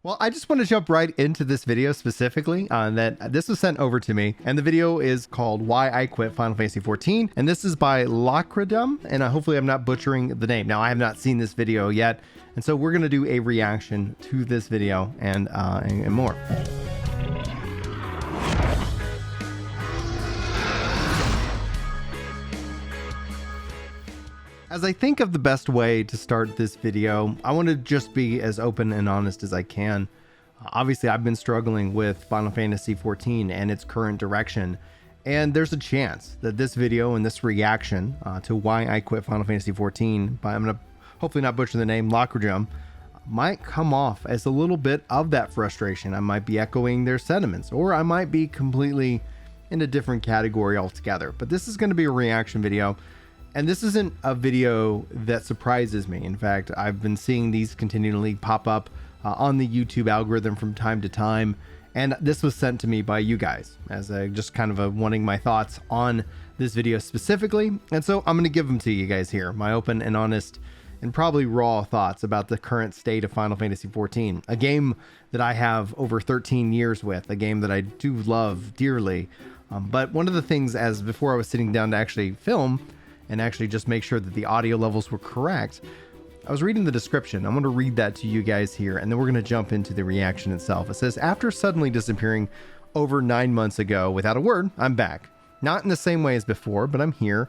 Well, I just want to jump right into this video specifically. That this was sent over to me, and the video is called "Why I Quit Final Fantasy XIV," and this is by Lacradum, and hopefully I'm not butchering the name. Now, I have not seen this video yet, and so we're gonna do a reaction to this video and more. As I think of the best way to start this video, I want to just be as open and honest as I can. Obviously, I've been struggling with Final Fantasy XIV and its current direction, and there's a chance that this video and this reaction to why I quit Final Fantasy XIV, by I'm going to hopefully not butcher the name, Lacradum, might come off as a little bit of that frustration. I might be echoing their sentiments, or I might be completely in a different category altogether. But this is going to be a reaction video. And this isn't a video that surprises me. In fact, I've been seeing these continually pop up on the YouTube algorithm from time to time. And this was sent to me by you guys as just kind of wanting my thoughts on this video specifically. And so I'm going to give them to you guys here. My open and honest and probably raw thoughts about the current state of Final Fantasy XIV. A game that I have over 13 years with. A game that I do love dearly. But one of the things, as before I was sitting down to actually film and actually just make sure that the audio levels were correct, I was reading the description. I'm going to read that to you guys here, and then we're going to jump into the reaction itself. It says, after suddenly disappearing over 9 months ago without a word, I'm back. Not in the same way as before, but I'm here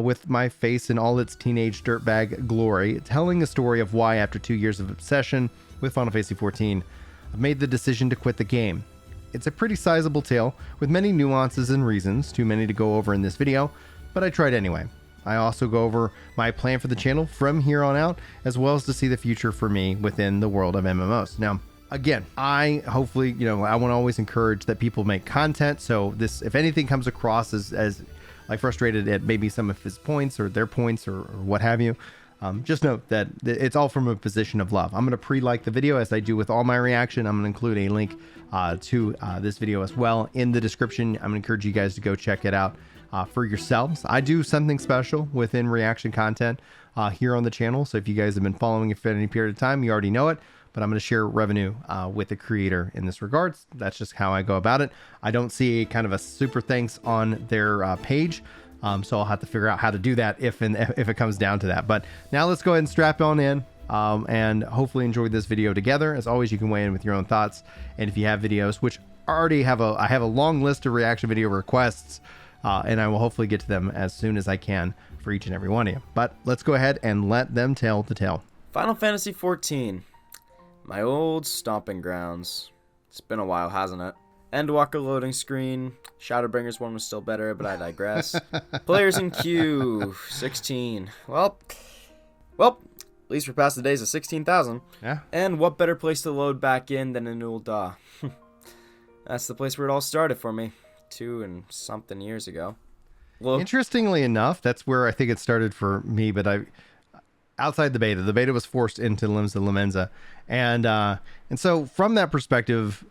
with my face in all its teenage dirtbag glory, telling a story of why, after 2 years of obsession with Final Fantasy XIV, I've made the decision to quit the game. It's a pretty sizable tale with many nuances and reasons, too many to go over in this video, but I tried anyway. I also go over my plan for the channel from here on out, as well as to see the future for me within the world of MMOs. Now, again, I hopefully, I want to always encourage that people make content. So this, if anything comes across as like frustrated at maybe some of his points or their points or what have you, just note that it's all from a position of love. I'm going to pre-like the video as I do with all my reaction. I'm going to include a link to this video as well in the description. I'm going to encourage you guys to go check it out for yourselves. I do something special within reaction content here on the channel. So if you guys have been following it for any period of time, you already know it, but I'm going to share revenue with the creator in this regards. That's just how I go about it. I don't see kind of a super thanks on their page. So I'll have to figure out how to do that if it comes down to that. But now let's go ahead and strap on in and hopefully enjoy this video together. As always, you can weigh in with your own thoughts. And if you have videos, which I already have I have a long list of reaction video requests, and I will hopefully get to them as soon as I can for each and every one of you. But let's go ahead and let them tell the tale. Final Fantasy XIV. My old stomping grounds. It's been a while, hasn't it? Endwalker loading screen. Shadowbringers one was still better, but I digress. Players in queue. 16. Well, at least we're past the days of 16,000. Yeah. And what better place to load back in than in Ul'dah? That's the place where it all started for me. 2 and something years ago. Well, interestingly enough, that's where I think it started for me, but outside the beta was forced into Limbs of Lamenza. And so from that perspective,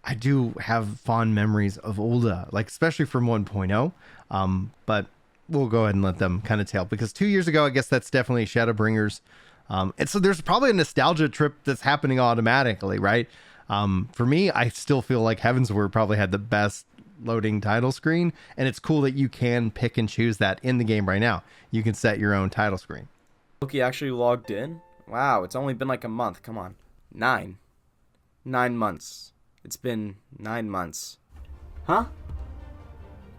I do have fond memories of Ul'dah, like especially from 1.0. But we'll go ahead and let them kind of tell, because 2 years ago, I guess that's definitely Shadowbringers. And so there's probably a nostalgia trip that's happening automatically, right? For me, I still feel like Heavensward probably had the best loading title screen, and it's cool that you can pick and choose that in the game right now. You can set your own title screen. Loki actually logged in? Wow, it's only been like a month. Come on. 9 months. It's been 9 months. Huh?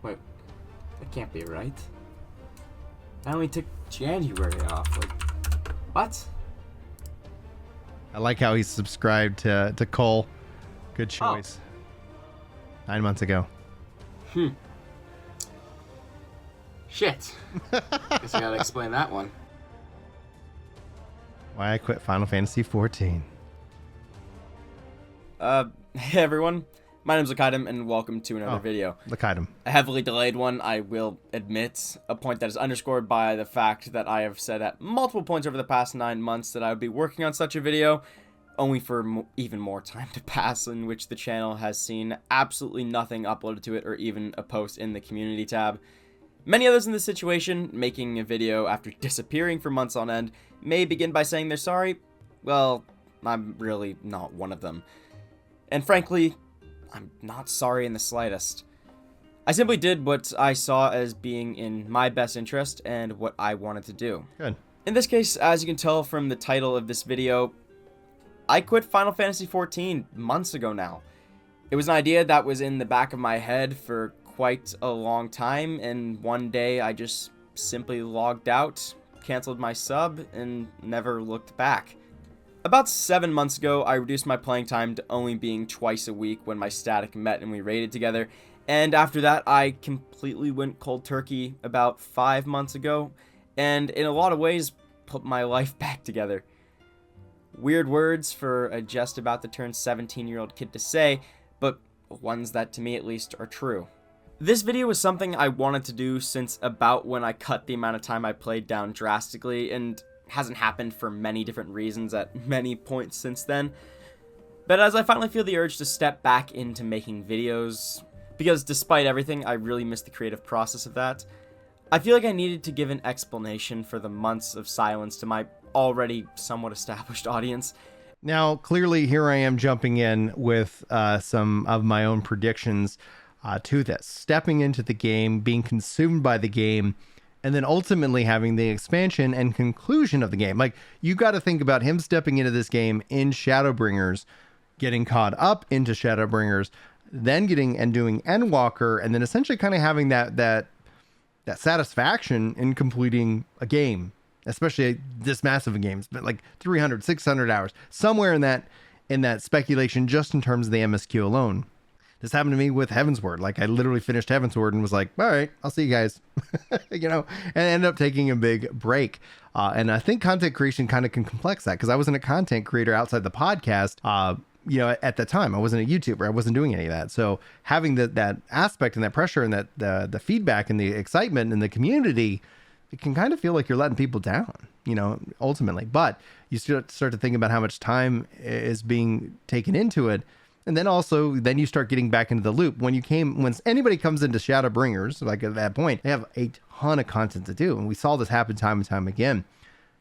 Wait, that can't be right. I only took January off. Like, what? I like how he's subscribed to Cole. Good choice. 9 months ago. Shit. Guess I gotta explain that one. Why I quit Final Fantasy XIV. Hey everyone. My name's Lacradum, and welcome to another video. Lacradum. A heavily delayed one, I will admit. A point that is underscored by the fact that I have said at multiple points over the past 9 months that I would be working on such a video, only for even more time to pass, in which the channel has seen absolutely nothing uploaded to it or even a post in the community tab. Many others in this situation, making a video after disappearing for months on end, may begin by saying they're sorry. Well, I'm really not one of them. And frankly, I'm not sorry in the slightest. I simply did what I saw as being in my best interest and what I wanted to do. Good. In this case, as you can tell from the title of this video, I quit Final Fantasy XIV months ago now. It was an idea that was in the back of my head for quite a long time, and one day I just simply logged out, canceled my sub, and never looked back. About 7 months ago, I reduced my playing time to only being twice a week when my static met and we raided together, and after that I completely went cold turkey about 5 months ago, and in a lot of ways put my life back together. Weird words for a just about to turn 17-year-old kid to say, but ones that to me at least are true. This video was something I wanted to do since about when I cut the amount of time I played down drastically, and hasn't happened for many different reasons at many points since then. But as I finally feel the urge to step back into making videos, because despite everything, I really miss the creative process of that, I feel like I needed to give an explanation for the months of silence to my already somewhat established audience. Now, clearly, here I am jumping in with some of my own predictions to this. Stepping into the game, being consumed by the game, and then ultimately having the expansion and conclusion of the game. Like, you got to think about him stepping into this game in Shadowbringers, getting caught up into Shadowbringers, then getting and doing Endwalker, and then essentially kind of having that satisfaction in completing a game, especially this massive of games, but like 300, 600 hours, somewhere in that speculation, just in terms of the MSQ alone. This happened to me with Heavensward. Like, I literally finished Heavensward and was like, all right, I'll see you guys, and ended up taking a big break. And I think content creation kind of can complex that, because I wasn't a content creator outside the podcast, at the time. I wasn't a YouTuber. I wasn't doing any of that. So having that aspect and that pressure and that the feedback and the excitement and the community, it can kind of feel like you're letting people down, ultimately. But you start to think about how much time is being taken into it. And then you start getting back into the loop. When anybody comes into Shadowbringers, like at that point, they have a ton of content to do. And we saw this happen time and time again.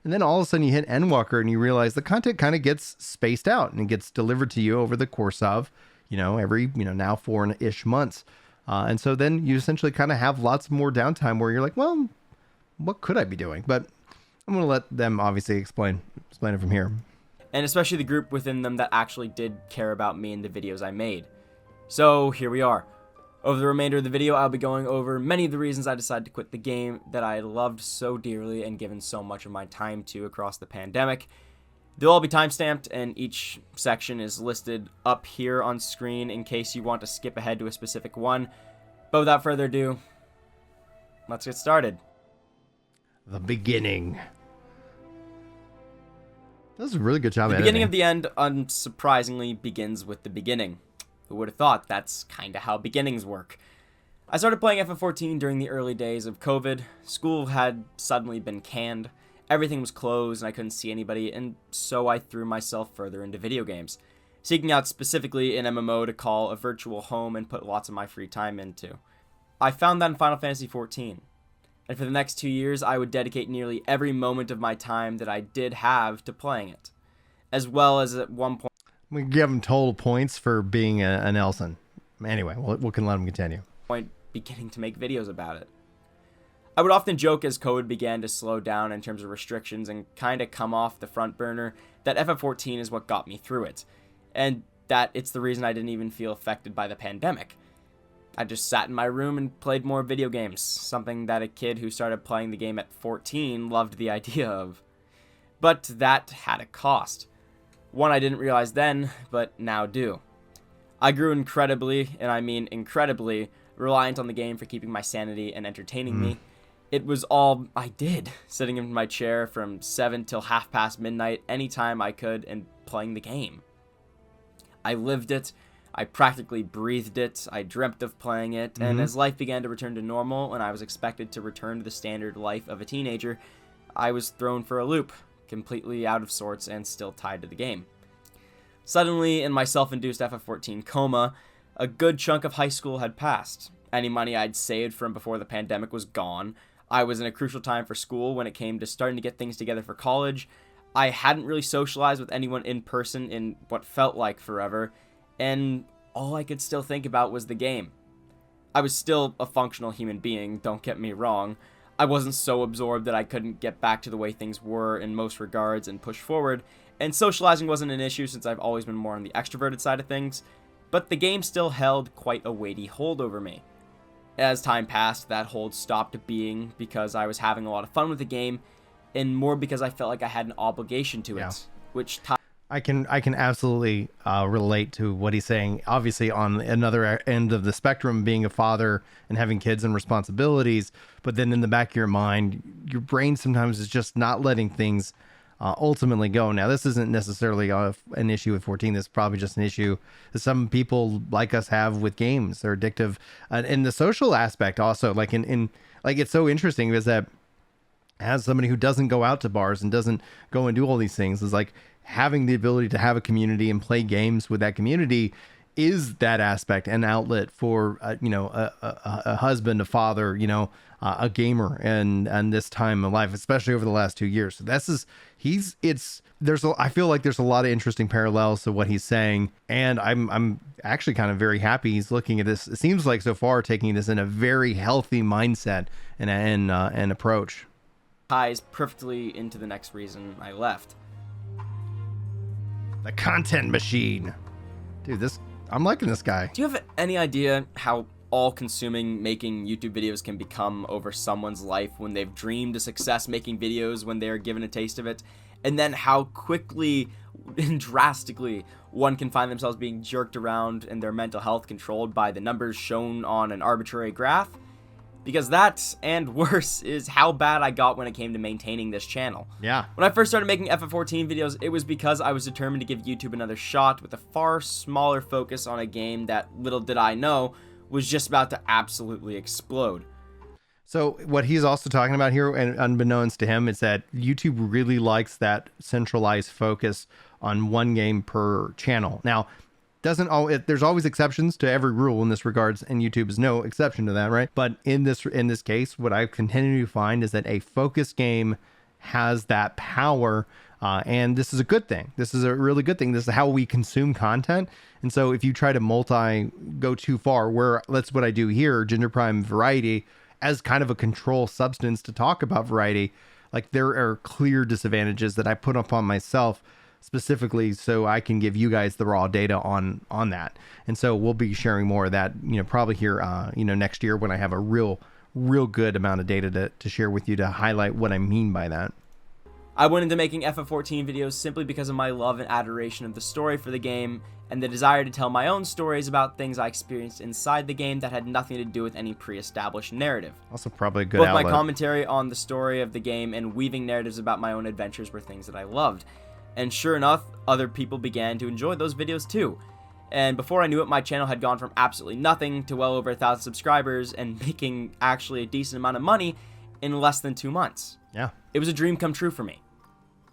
And then all of a sudden you hit Endwalker and you realize the content kind of gets spaced out and it gets delivered to you over the course of, every, now 4-ish months. And so then you essentially kind of have lots more downtime where you're like, well, what could I be doing? But I'm going to let them obviously explain it from here. And especially the group within them that actually did care about me and the videos I made. So here we are. Over the remainder of the video, I'll be going over many of the reasons I decided to quit the game that I loved so dearly and given so much of my time to across the pandemic. They'll all be timestamped, and each section is listed up here on screen in case you want to skip ahead to a specific one. But without further ado, let's get started. The beginning. That was a really good job. The beginning of the end, unsurprisingly, begins with the beginning. Who would have thought that's kind of how beginnings work? I started playing FF14 during the early days of COVID. School had suddenly been canned. Everything was closed and I couldn't see anybody, and so I threw myself further into video games, seeking out specifically an MMO to call a virtual home and put lots of my free time into. I found that in Final Fantasy XIV. And for the next 2 years, I would dedicate nearly every moment of my time that I did have to playing it. As well as at one point... We give him total points for being an Elson. Anyway, we can let him continue. Beginning to make videos about it. I would often joke as code began to slow down in terms of restrictions and kind of come off the front burner that FF14 is what got me through it. And that it's the reason I didn't even feel affected by the pandemic. I just sat in my room and played more video games, something that a kid who started playing the game at 14 loved the idea of. But that had a cost. One I didn't realize then, but now do. I grew incredibly, and I mean incredibly, reliant on the game for keeping my sanity and entertaining me. It was all I did, sitting in my chair from 7 till midnight anytime I could and playing the game. I lived it, I practically breathed it, I dreamt of playing it, and as life began to return to normal and I was expected to return to the standard life of a teenager, I was thrown for a loop, completely out of sorts and still tied to the game. Suddenly, in my self-induced FF14 coma, a good chunk of high school had passed. Any money I'd saved from before the pandemic was gone. I was in a crucial time for school when it came to starting to get things together for college. I hadn't really socialized with anyone in person in what felt like forever, and all I could still think about was the game. I was still a functional human being, don't get me wrong. I wasn't so absorbed that I couldn't get back to the way things were in most regards and push forward, and socializing wasn't an issue since I've always been more on the extroverted side of things, but the game still held quite a weighty hold over me. As time passed, that hold stopped being because I was having a lot of fun with the game, and more because I felt like I had an obligation to it, which I can absolutely relate to what he's saying. Obviously, on another end of the spectrum, being a father and having kids and responsibilities, but then in the back of your mind, your brain sometimes is just not letting things ultimately go. Now, this isn't necessarily an issue with 14. This is probably just an issue that some people like us have with games. They're addictive. And the social aspect also, like like it's so interesting is that as somebody who doesn't go out to bars and doesn't go and do all these things, is like having the ability to have a community and play games with that community is that aspect and outlet for a husband, a father, a gamer, and this time of life, especially over the last 2 years. So I feel like there's a lot of interesting parallels to what he's saying, and I'm actually kind of very happy he's looking at this. It seems like so far taking this in a very healthy mindset and approach. Ties perfectly into the next reason I left. The content machine. Dude, I'm liking this guy. Do you have any idea how all-consuming making YouTube videos can become over someone's life when they've dreamed of success making videos when they are given a taste of it? And then how quickly and drastically one can find themselves being jerked around and their mental health controlled by the numbers shown on an arbitrary graph? Because that, and worse, is how bad I got when it came to maintaining this channel. Yeah. When I first started making FF14 videos, it was because I was determined to give YouTube another shot with a far smaller focus on a game that, little did I know, was just about to absolutely explode. So what he's also talking about here, and unbeknownst to him, is that YouTube really likes that centralized focus on one game per channel. Now, there's always exceptions to every rule in this regards, and YouTube is no exception to that, right? But in this case, what I've continued to find is that a focused game has that power, and this is a good thing. This is a really good thing. This is how we consume content. And so if you try to go too far, that's what I do here, Ginger Prime Variety, as kind of a control substance to talk about variety, like there are clear disadvantages that I put upon myself specifically so I can give you guys the raw data on that. And so we'll be sharing more of that, probably here, next year when I have a real good amount of data to share with you to highlight what I mean by that. I went into making FF14 videos simply because of my love and adoration of the story for the game and the desire to tell my own stories about things I experienced inside the game that had nothing to do with any pre-established narrative. Also probably a good outlet. Both my commentary on the story of the game and weaving narratives about my own adventures were things that I loved. And sure enough, other people began to enjoy those videos too. And before I knew it, my channel had gone from absolutely nothing to well over 1,000 subscribers and making actually a decent amount of money in less than 2 months. Yeah. It was a dream come true for me.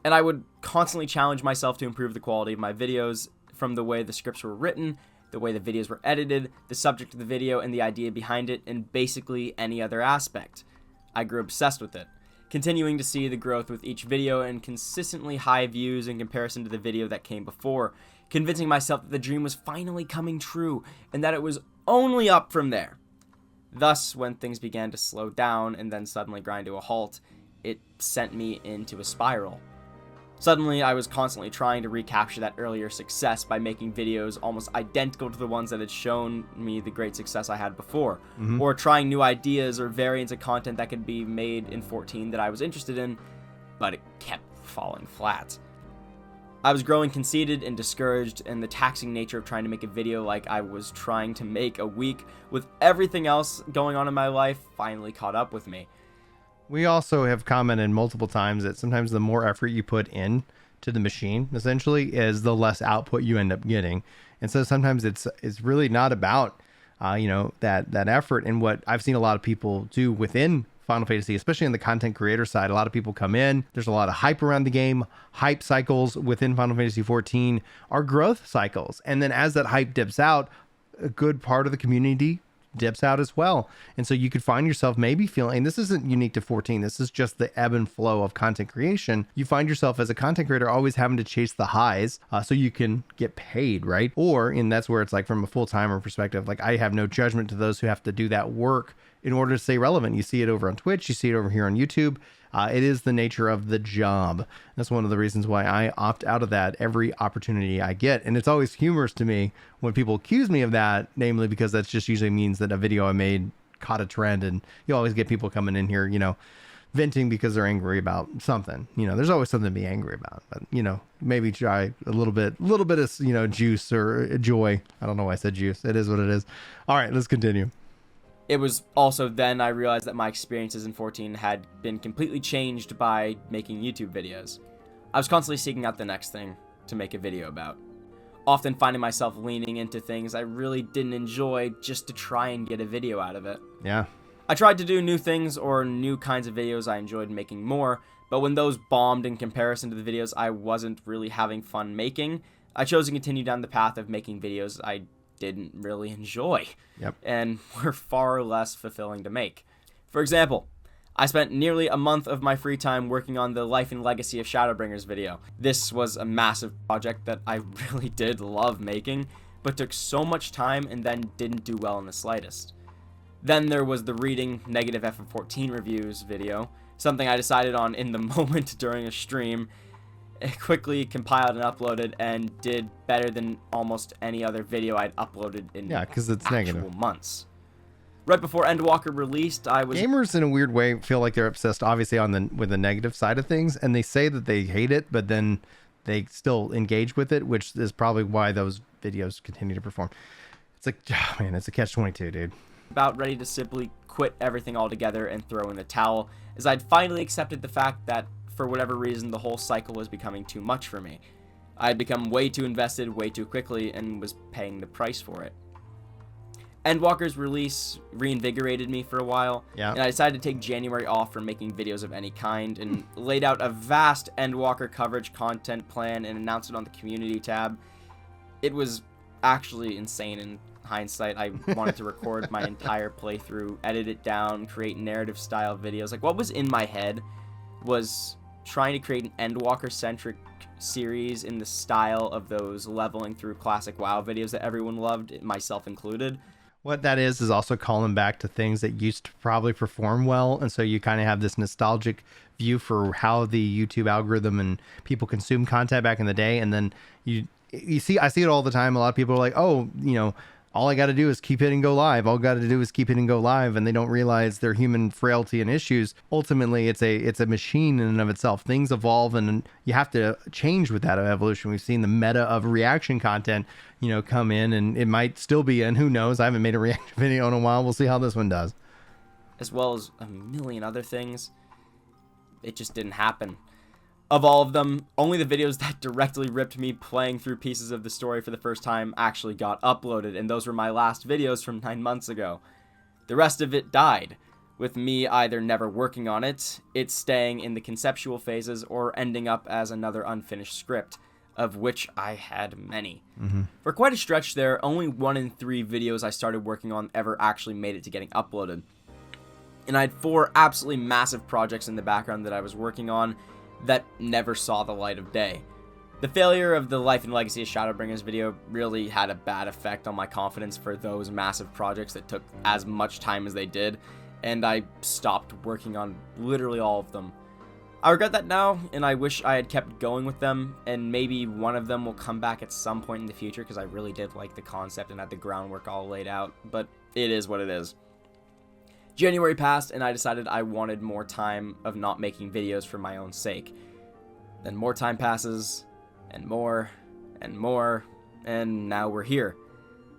And I would constantly challenge myself to improve the quality of my videos, from the way the scripts were written, the way the videos were edited, the subject of the video and the idea behind it, and basically any other aspect. I grew obsessed with it, continuing to see the growth with each video and consistently high views in comparison to the video that came before, convincing myself that the dream was finally coming true and that it was only up from there. Thus, when things began to slow down and then suddenly grind to a halt, it sent me into a spiral. Suddenly, I was constantly trying to recapture that earlier success by making videos almost identical to the ones that had shown me the great success I had before, or trying new ideas or variants of content that could be made in 14 that I was interested in, but it kept falling flat. I was growing conceited and discouraged, and the taxing nature of trying to make a video like I was trying to make a week with everything else going on in my life finally caught up with me. We also have commented multiple times that sometimes the more effort you put in to the machine, essentially, is the less output you end up getting. And so sometimes it's really not about, that effort. And what I've seen a lot of people do within Final Fantasy, especially on the content creator side, a lot of people come in, there's a lot of hype around the game. Hype cycles within Final Fantasy 14 are growth cycles. And then as that hype dips out, a good part of the community dips out as well. And so you could find yourself maybe feeling, and this isn't unique to 14, this is just the ebb and flow of content creation. You find yourself as a content creator always having to chase the highs so you can get paid, right? Or, and that's where it's like from a full-timer perspective, like I have no judgment to those who have to do that work in order to stay relevant. You see it over on Twitch, you see it over here on YouTube. It is the nature of the job. That's one of the reasons why I opt out of that every opportunity I get. And it's always humorous to me when people accuse me of that, namely because that just usually means that a video I made caught a trend. And you always get people coming in here, you know, venting because they're angry about something. You know, there's always something to be angry about, but you know, maybe try a little bit of, you know, juice or joy. I don't know why I said juice. It is what it is. All right, let's continue. It was also then I realized that my experiences in 14 had been completely changed by making YouTube videos. I was constantly seeking out the next thing to make a video about, often finding myself leaning into things I really didn't enjoy just to try and get a video out of it. Yeah. I tried to do new things or new kinds of videos I enjoyed making more, but when those bombed in comparison to the videos I wasn't really having fun making, I chose to continue down the path of making videos I didn't really enjoy. Yep. And were far less fulfilling to make. For example, I spent nearly a month of my free time working on the Life and Legacy of Shadowbringers video. This was a massive project that I really did love making, but took so much time and then didn't do well in the slightest. Then there was the reading negative FF14 reviews video, something I decided on in the moment during a stream. It quickly compiled and uploaded and did better than almost any other video I'd uploaded in because it's actual negative months. Right before Endwalker released, I was... Gamers in a weird way feel like they're obsessed obviously with the negative side of things, and they say that they hate it, but then they still engage with it, which is probably why those videos continue to perform. It's like, oh man, it's a catch-22, dude. About ready to simply quit everything altogether and throw in the towel, as I'd finally accepted the fact that for whatever reason the whole cycle was becoming too much for me. I had become way too invested way too quickly and was paying the price for it. Endwalker's release reinvigorated me for a while, and I decided to take January off from making videos of any kind and laid out a vast Endwalker coverage content plan and announced it on the community tab. It was actually insane in hindsight. I wanted to record my entire playthrough, edit it down, create narrative style videos. Like, what was in my head was trying to create an Endwalker centric series in the style of those leveling through classic WoW videos that everyone loved, myself included. What that is also calling back to things that used to probably perform well, and so you kind of have this nostalgic view for how the YouTube algorithm and people consume content back in the day, and then you see, I see it all the time. A lot of people are like, oh, you know, all I got to do is keep hitting go live. All I got to do is keep hitting go live, and they don't realize their human frailty and issues. Ultimately, it's a machine in and of itself. Things evolve, and you have to change with that evolution. We've seen the meta of reaction content, you know, come in, and it might still be, and who knows? I haven't made a reaction video in a while. We'll see how this one does. As well as a million other things. It just didn't happen. Of all of them, only the videos that directly ripped me playing through pieces of the story for the first time actually got uploaded, and those were my last videos from 9 months ago. The rest of it died, with me either never working on it staying in the conceptual phases, or ending up as another unfinished script, of which I had many. For quite a stretch there, only 1 in 3 videos I started working on ever actually made it to getting uploaded. And I had 4 absolutely massive projects in the background that I was working on that never saw the light of day. The failure of the Life and Legacy of Shadowbringers video really had a bad effect on my confidence for those massive projects that took as much time as they did, and I stopped working on literally all of them. I regret that now, and I wish I had kept going with them, and maybe one of them will come back at some point in the future, because I really did like the concept and had the groundwork all laid out, but it is what it is. January passed, and I decided I wanted more time of not making videos for my own sake. Then more time passes, and more, and now we're here.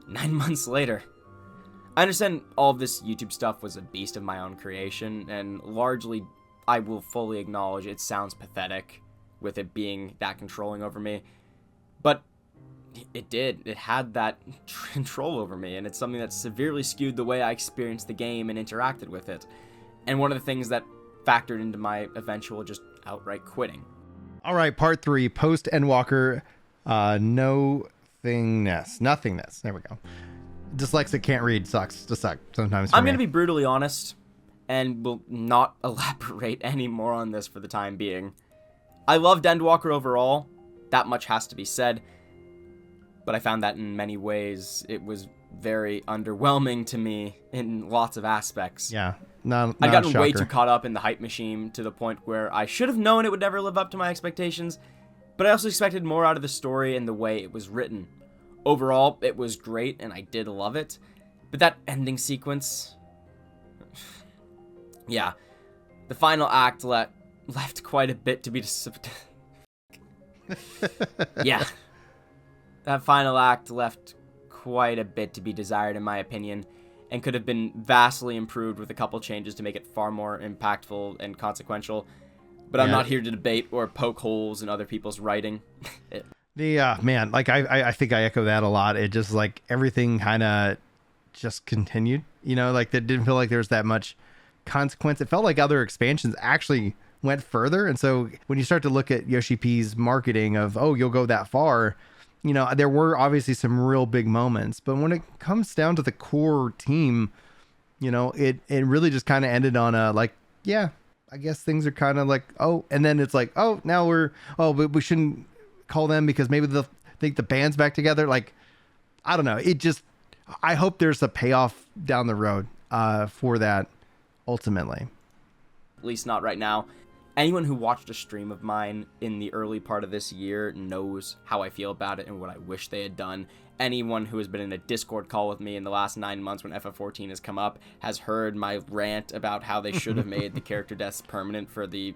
9 months later. I understand all of this YouTube stuff was a beast of my own creation, and largely I will fully acknowledge it sounds pathetic with it being that controlling over me, but it had that control over me, and it's something that severely skewed the way I experienced the game and interacted with it, and one of the things that factored into my eventual just outright quitting. All right, part 3, post Endwalker, nothingness. There we go. Dyslexic can't read sucks to suck sometimes. I'm going to be brutally honest and will not elaborate any more on this for the time being. I loved Endwalker overall. That much has to be said. But I found that in many ways it was very underwhelming to me in lots of aspects. Yeah. Not I'd gotten a way shocker. too caught up in the hype machine to the point where I should have known it would never live up to my expectations, but I also expected more out of the story and the way it was written. Overall, it was great and I did love it, but that ending sequence... yeah. The final act left quite a bit to be... yeah. That final act left quite a bit to be desired in my opinion, and could have been vastly improved with a couple changes to make it far more impactful and consequential. But I'm not here to debate or poke holes in other people's writing. Man, like I think I echo that a lot. It just like everything kind of just continued, you know, like that didn't feel like there was that much consequence. It felt like other expansions actually went further. And so when you start to look at Yoshi P's marketing of, oh, you'll go that far, you know, there were obviously some real big moments, but when it comes down to the core team, you know, it really just kind of ended on a like, yeah, I guess things are kind of like, oh, and then it's like, oh, now but we shouldn't call them because maybe they'll think the band's back together. Like, I don't know. It just, I hope there's a payoff down the road for that ultimately. At least not right now. Anyone who watched a stream of mine in the early part of this year knows how I feel about it and what I wish they had done. Anyone who has been in a Discord call with me in the last 9 months when FF14 has come up has heard my rant about how they should have made the character deaths permanent for the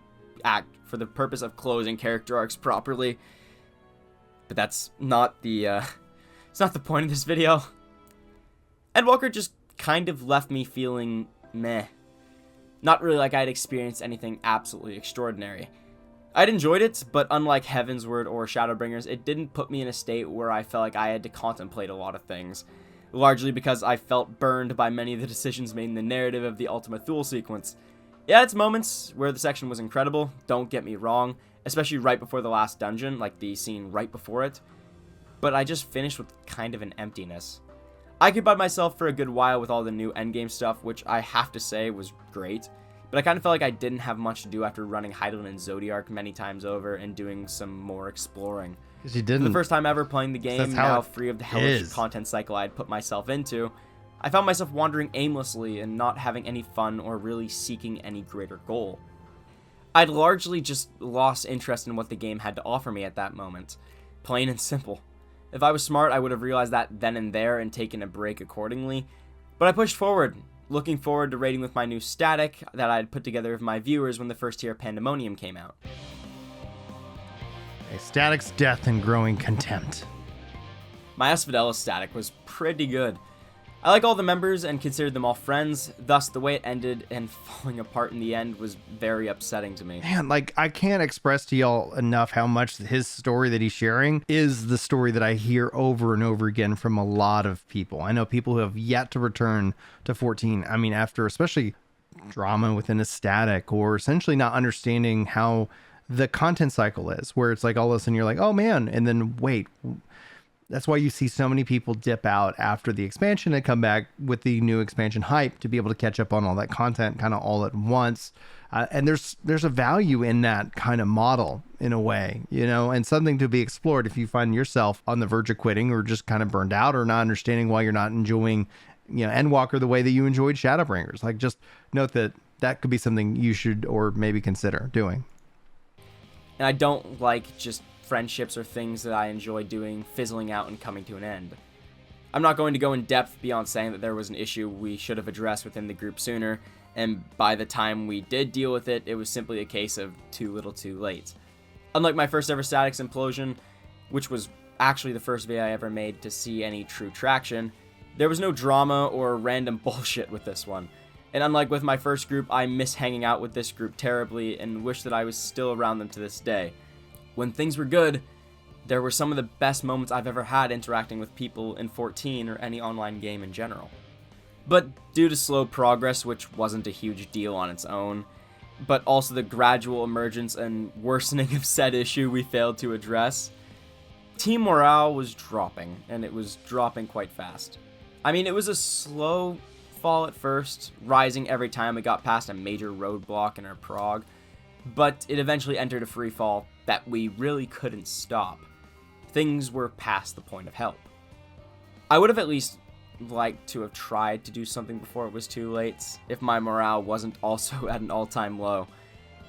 purpose of closing character arcs properly. But that's not the it's not the point of this video. Endwalker just kind of left me feeling meh. Not really like I'd experienced anything absolutely extraordinary. I'd enjoyed it, but unlike Heavensward or Shadowbringers, it didn't put me in a state where I felt like I had to contemplate a lot of things. Largely because I felt burned by many of the decisions made in the narrative of the Ultima Thule sequence. Yeah, it's moments where the section was incredible, don't get me wrong, especially right before the last dungeon, like the scene right before it. But I just finished with kind of an emptiness. I occupied myself for a good while with all the new endgame stuff, which I have to say was great, but I kind of felt like I didn't have much to do after running Hydaelyn and Zodiark many times over and doing some more exploring. Because you didn't. For the first time ever playing the game, now free of the hellish content cycle I had put myself into, I found myself wandering aimlessly and not having any fun or really seeking any greater goal. I'd largely just lost interest in what the game had to offer me at that moment. Plain and simple. If I was smart, I would have realized that then and there and taken a break accordingly. But I pushed forward, looking forward to raiding with my new static that I had put together with my viewers when the first tier of Pandemonium came out. A static's death and growing contempt. My Asphodelos static was pretty good. I like all the members and considered them all friends, thus the way it ended and falling apart in the end was very upsetting to me. Man, like, I can't express to y'all enough how much his story that he's sharing is the story that I hear over and over again from a lot of people. I know people who have yet to return to 14. I mean, after especially drama within a static or essentially not understanding how the content cycle is, where it's like all of a sudden you're like, oh man, and then wait. That's why you see so many people dip out after the expansion and come back with the new expansion hype to be able to catch up on all that content kind of all at once. And there's a value in that kind of model in a way, you know, and something to be explored if you find yourself on the verge of quitting or just kind of burned out or not understanding why you're not enjoying, you know, Endwalker the way that you enjoyed Shadowbringers. Like, just note that that could be something you should or maybe consider doing. And I don't like just friendships or things that I enjoy doing fizzling out and coming to an end. I'm not going to go in depth beyond saying that there was an issue we should have addressed within the group sooner, and by the time we did deal with it, it was simply a case of too little too late. Unlike my first ever Statics implosion, which was actually the first video I ever made to see any true traction, there was no drama or random bullshit with this one. And unlike with my first group, I miss hanging out with this group terribly and wish that I was still around them to this day. When things were good, there were some of the best moments I've ever had interacting with people in 14 or any online game in general. But due to slow progress, which wasn't a huge deal on its own, but also the gradual emergence and worsening of said issue we failed to address, team morale was dropping, and it was dropping quite fast. I mean, it was a slow fall at first, rising every time we got past a major roadblock in our prog, but it eventually entered a free fall that we really couldn't stop. Things were past the point of help. I would have at least liked to have tried to do something before it was too late, if my morale wasn't also at an all-time low.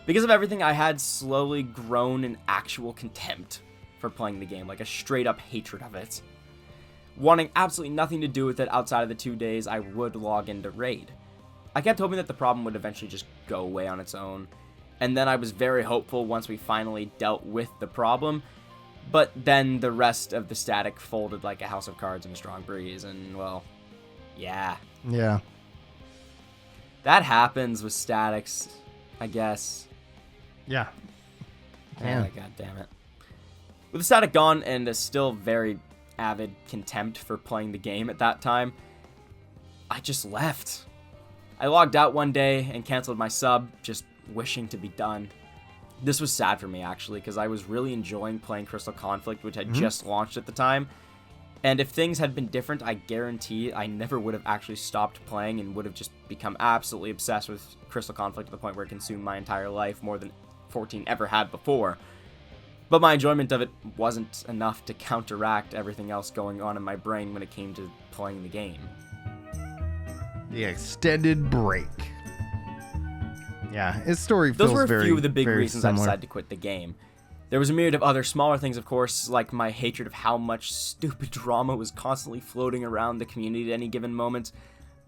Because of everything, I had slowly grown an actual contempt for playing the game, like a straight-up hatred of it. Wanting absolutely nothing to do with it outside of the 2 days I would log into Raid. I kept hoping that the problem would eventually just go away on its own, and then I was very hopeful once we finally dealt with the problem, but then the rest of the static folded like a house of cards in a strong breeze, and well, yeah. Yeah. That happens with statics, I guess. Yeah. Oh, God damn it. With the static gone and a still very avid contempt for playing the game at that time, I just left. I logged out one day and canceled my sub, just wishing to be done. This was sad for me, actually, because I was really enjoying playing Crystal Conflict, which had just launched at the time. And if things had been different, I guarantee I never would have actually stopped playing and would have just become absolutely obsessed with Crystal Conflict to the point where it consumed my entire life more than 14 ever had before. But my enjoyment of it wasn't enough to counteract everything else going on in my brain when it came to playing the game. The extended break. Yeah, his story feels Those were a very, few of the big reasons similar. I decided to quit the game. There was a myriad of other smaller things, of course, like my hatred of how much stupid drama was constantly floating around the community at any given moment.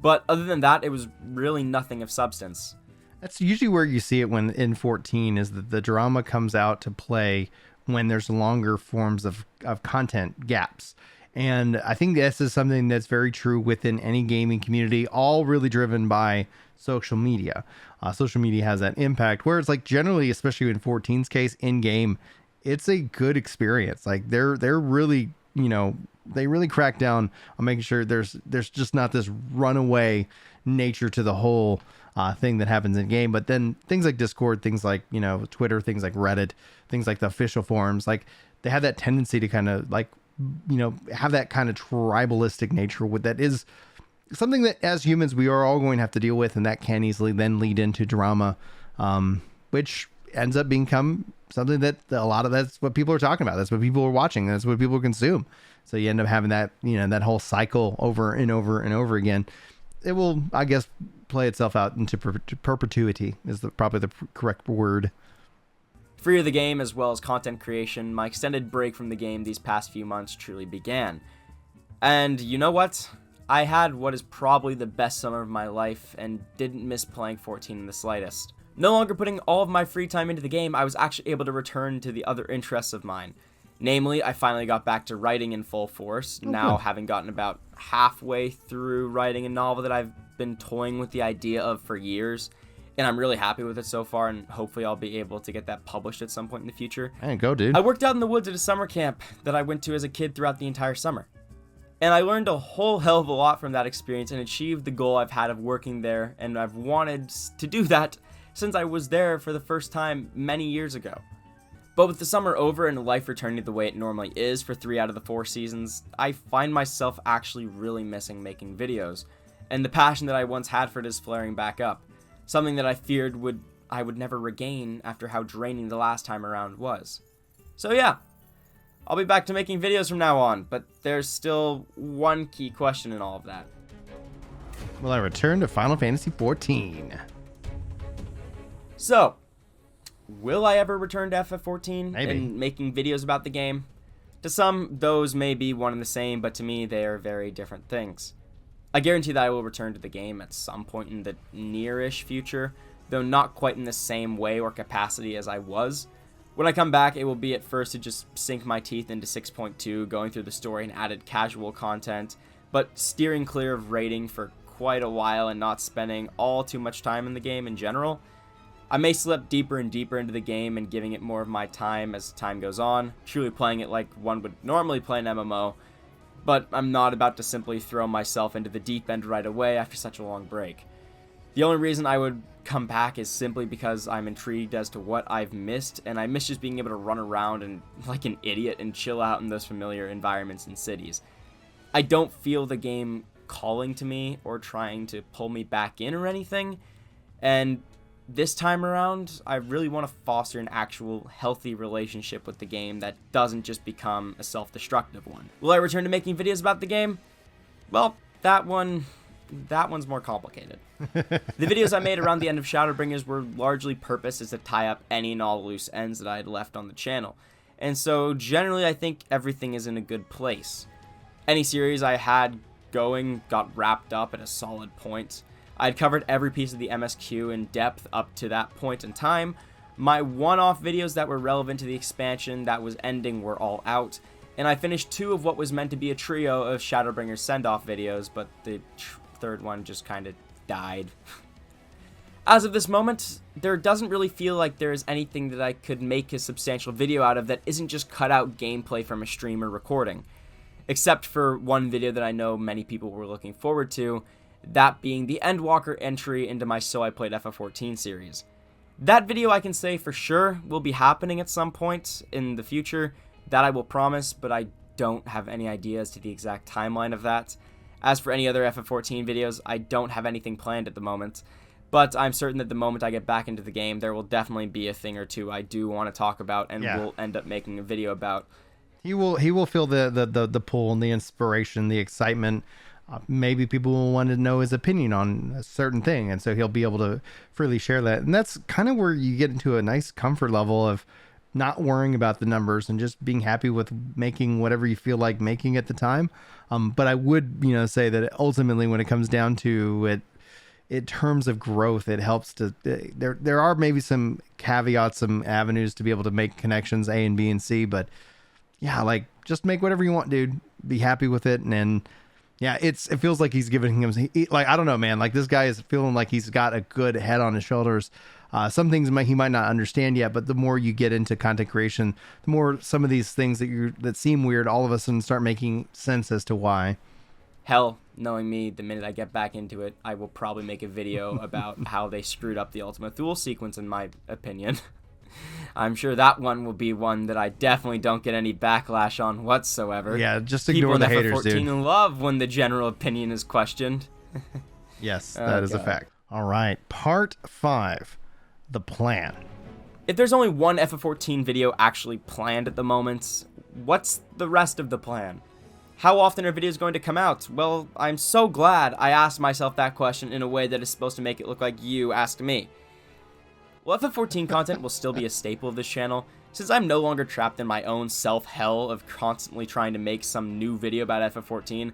But other than that, it was really nothing of substance. That's usually where you see it when in 14 is that the drama comes out to play when there's longer forms of content gaps. And I think this is something that's very true within any gaming community, all really driven by social media. Social media has that impact where it's like generally, especially in 14's case, in game, it's a good experience. Like they're really, they really crack down on making sure there's just not this runaway nature to the whole thing that happens in game. But then things like Discord, things like, Twitter, things like Reddit, things like the official forums, like they have that tendency to kind of like, have that kind of tribalistic nature with that is something that as humans we are all going to have to deal with, and that can easily then lead into drama, which ends up become something that a lot of that's what people are talking about. That's what people are watching. That's what people consume. So you end up having that, that whole cycle over and over and over again. It will, I guess, play itself out into perpetuity is probably the correct word. Free of the game as well as content creation, my extended break from the game these past few months truly began. And you know what? I had what is probably the best summer of my life and didn't miss playing 14 in the slightest. No longer putting all of my free time into the game, I was actually able to return to the other interests of mine. Namely, I finally got back to writing in full force, now having gotten about halfway through writing a novel that I've been toying with the idea of for years. And I'm really happy with it so far, and hopefully I'll be able to get that published at some point in the future. Hey, go, dude. I worked out in the woods at a summer camp that I went to as a kid throughout the entire summer. And I learned a whole hell of a lot from that experience and achieved the goal I've had of working there, and I've wanted to do that since I was there for the first time many years ago. But with the summer over and life returning the way it normally is for 3 out of the 4 seasons, I find myself actually really missing making videos, and the passion that I once had for it is flaring back up. Something that I feared I would never regain after how draining the last time around was. So yeah, I'll be back to making videos from now on, but there's still one key question in all of that. Will I return to Final Fantasy XIV? So, will I ever return to FF14 Maybe. and making videos about the game? To some, those may be one and the same, but to me, they are very different things. I guarantee that I will return to the game at some point in the near-ish future, though not quite in the same way or capacity as I was. When I come back, it will be at first to just sink my teeth into 6.2, going through the story and added casual content, but steering clear of raiding for quite a while and not spending all too much time in the game in general. I may slip deeper and deeper into the game and giving it more of my time as time goes on, truly playing it like one would normally play an MMO, but I'm not about to simply throw myself into the deep end right away after such a long break. The only reason I would come back is simply because I'm intrigued as to what I've missed, and I miss just being able to run around and like an idiot and chill out in those familiar environments and cities. I don't feel the game calling to me or trying to pull me back in or anything. And this time around, I really want to foster an actual healthy relationship with the game that doesn't just become a self-destructive one. Will I return to making videos about the game? Well, that one's more complicated. The videos I made around the end of Shadowbringers were largely purposed as to tie up any and all loose ends that I had left on the channel. And so generally I think everything is in a good place. Any series I had going got wrapped up at a solid point. I'd covered every piece of the MSQ in depth up to that point in time. My one-off videos that were relevant to the expansion that was ending were all out, and I finished 2 of what was meant to be a trio of Shadowbringers send-off videos, but the third one just kind of died. As of this moment, there doesn't really feel like there is anything that I could make a substantial video out of that isn't just cut out gameplay from a stream or recording. Except for one video that I know many people were looking forward to, that being the Endwalker entry into my So I Played FF14 series. That video I can say for sure will be happening at some point in the future, that I will promise, but I don't have any idea as to the exact timeline of that. As for any other FF14 videos, I don't have anything planned at the moment, but I'm certain that the moment I get back into the game, there will definitely be a thing or two I do want to talk about and will end up making a video about. He will feel the pull and the inspiration, the excitement. Maybe people will want to know his opinion on a certain thing, and so he'll be able to freely share that. And that's kind of where you get into a nice comfort level of not worrying about the numbers and just being happy with making whatever you feel like making at the time. But I would, say that ultimately when it comes down to it, in terms of growth, it helps to, there are maybe some caveats, some avenues to be able to make connections A and B and C, but yeah, like just make whatever you want, dude. Be happy with it. And yeah, it feels like he's giving him, like, I don't know, man, like this guy is feeling like he's got a good head on his shoulders. Some things he might not understand yet, but the more you get into content creation, the more some of these things that seem weird all of a sudden start making sense as to why. Hell, knowing me, the minute I get back into it, I will probably make a video about how they screwed up the Ultima Thule sequence, in my opinion. I'm sure that one will be one that I definitely don't get any backlash on whatsoever. Yeah, just ignore the haters, dude. People in FF14 love when the general opinion is questioned. Yes, that is a fact. All right, part 5, the plan. If there's only one FF14 video actually planned at the moment, what's the rest of the plan? How often are videos going to come out? Well, I'm so glad I asked myself that question in a way that is supposed to make it look like you asked me. Well, FF14 content will still be a staple of this channel, since I'm no longer trapped in my own self-hell of constantly trying to make some new video about FF14.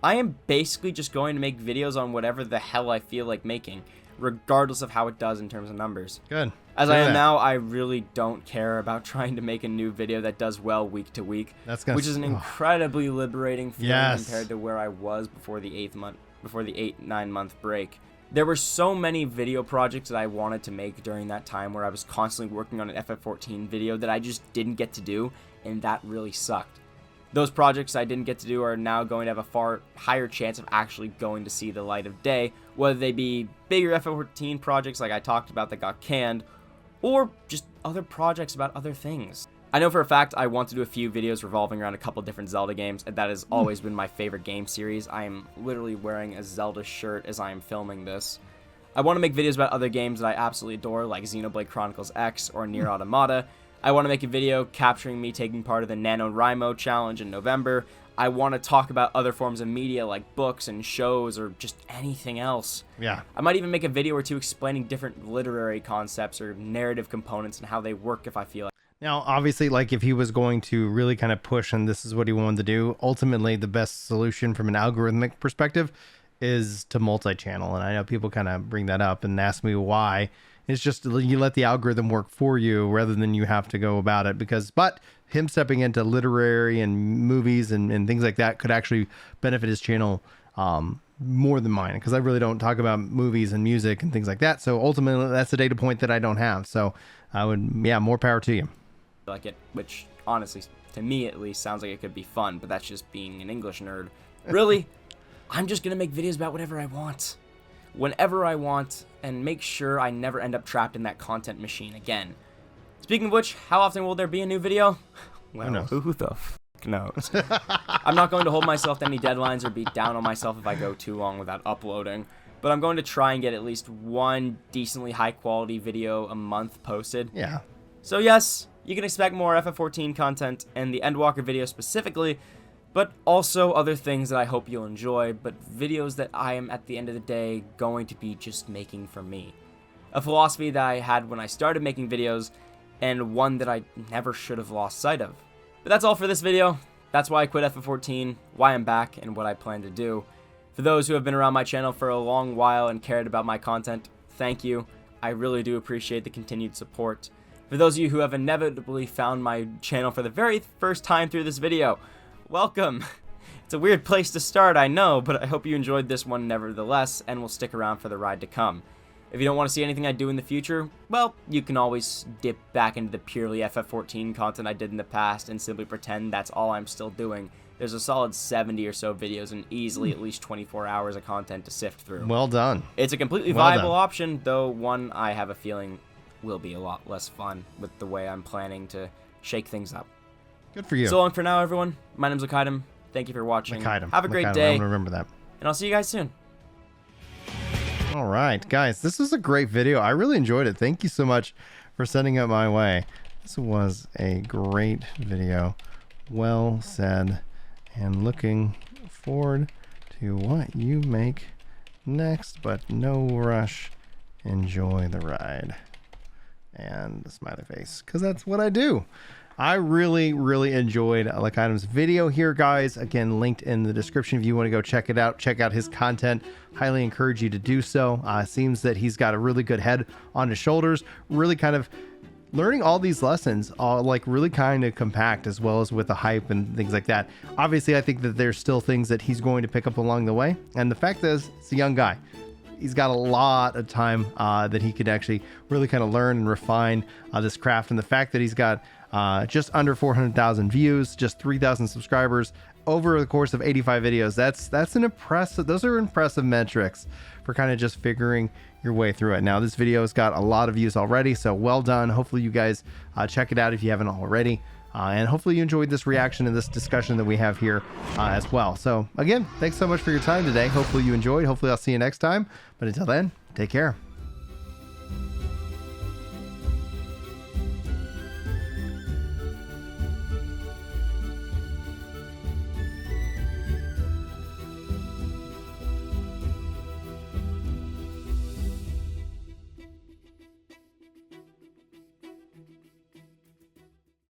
I am basically just going to make videos on whatever the hell I feel like making, regardless of how it does in terms of numbers. Good. As I am now, I really don't care about trying to make a new video that does well week to week, which is an incredibly liberating feeling compared to where I was before the 8-9 month break. There were so many video projects that I wanted to make during that time where I was constantly working on an FF14 video that I just didn't get to do, and that really sucked. Those projects I didn't get to do are now going to have a far higher chance of actually going to see the light of day, whether they be bigger FF14 projects like I talked about that got canned, or just other projects about other things. I know for a fact I want to do a few videos revolving around a couple different Zelda games, and that has always been my favorite game series. I am literally wearing a Zelda shirt as I am filming this. I want to make videos about other games that I absolutely adore, like Xenoblade Chronicles X or Nier Automata. I want to make a video capturing me taking part of the NaNoWriMo challenge in November. I want to talk about other forms of media like books and shows or just anything else. Yeah. I might even make a video or two explaining different literary concepts or narrative components and how they work if I feel like. Now, obviously, like if he was going to really kind of push and this is what he wanted to do, ultimately the best solution from an algorithmic perspective is to multi-channel. And I know people kind of bring that up and ask me why. It's just you let the algorithm work for you rather than you have to go about it. But him stepping into literary and movies and things like that could actually benefit his channel more than mine, because I really don't talk about movies and music and things like that. So ultimately, that's a data point that I don't have. So I would, more power to you. Like it, which honestly, to me at least, sounds like it could be fun, but that's just being an English nerd. Really, I'm just gonna make videos about whatever I want, whenever I want, and make sure I never end up trapped in that content machine again. Speaking of which, how often will there be a new video? Well, who the f heck knows. I'm not going to hold myself to any deadlines or be down on myself if I go too long without uploading, but I'm going to try and get at least one decently high quality video a month posted. Yeah. So yes, you can expect more FF14 content and the Endwalker video specifically, but also other things that I hope you'll enjoy, but videos that I am at the end of the day going to be just making for me. A philosophy that I had when I started making videos, and one that I never should have lost sight of. But that's all for this video. That's why I quit FF14, why I'm back, and what I plan to do. For those who have been around my channel for a long while and cared about my content, thank you. I really do appreciate the continued support. For those of you who have inevitably found my channel for the very first time through this video, welcome. It's a weird place to start, I know, but I hope you enjoyed this one nevertheless, and will stick around for the ride to come. If you don't want to see anything I do in the future, well, you can always dip back into the purely FF14 content I did in the past and simply pretend that's all I'm still doing. There's a solid 70 or so videos and easily at least 24 hours of content to sift through. Well done. It's a completely viable option, though one I have a feeling will be a lot less fun with the way I'm planning to shake things up. Good for you. So long for now, everyone. My name's Lakaidum. Thank you for watching. Lakaidum. Have a great Lakaidum. day. I'm gonna remember that. And I'll see you guys soon. All right, guys, this was a great video. I really enjoyed it. Thank you so much for sending it my way. This was a great video. Well said. And looking forward to what you make next, but no rush. Enjoy the ride. And a smiley face, because that's what I do. I really enjoyed Lakaidum's video here, guys. Again, linked in the description if you want to go check it out. Check out his content. Highly encourage you to do so. Seems that he's got a really good head on his shoulders. Really kind of learning all these lessons, all like really kind of compact, as well as with the hype and things like that. Obviously, I think that there's still things that he's going to pick up along the way. And the fact is, it's a young guy. He's got a lot of time that he could actually really kind of learn and refine this craft. And the fact that he's got just under 400,000 views, just 3,000 subscribers over the course of 85 videos. That's an impressive, those are impressive metrics for kind of just figuring your way through it. Now, this video has got a lot of views already, so well done. Hopefully you guys check it out if you haven't already. And hopefully you enjoyed this reaction and this discussion that we have here as well. So again, thanks so much for your time today. Hopefully you enjoyed. Hopefully I'll see you next time. But until then, take care.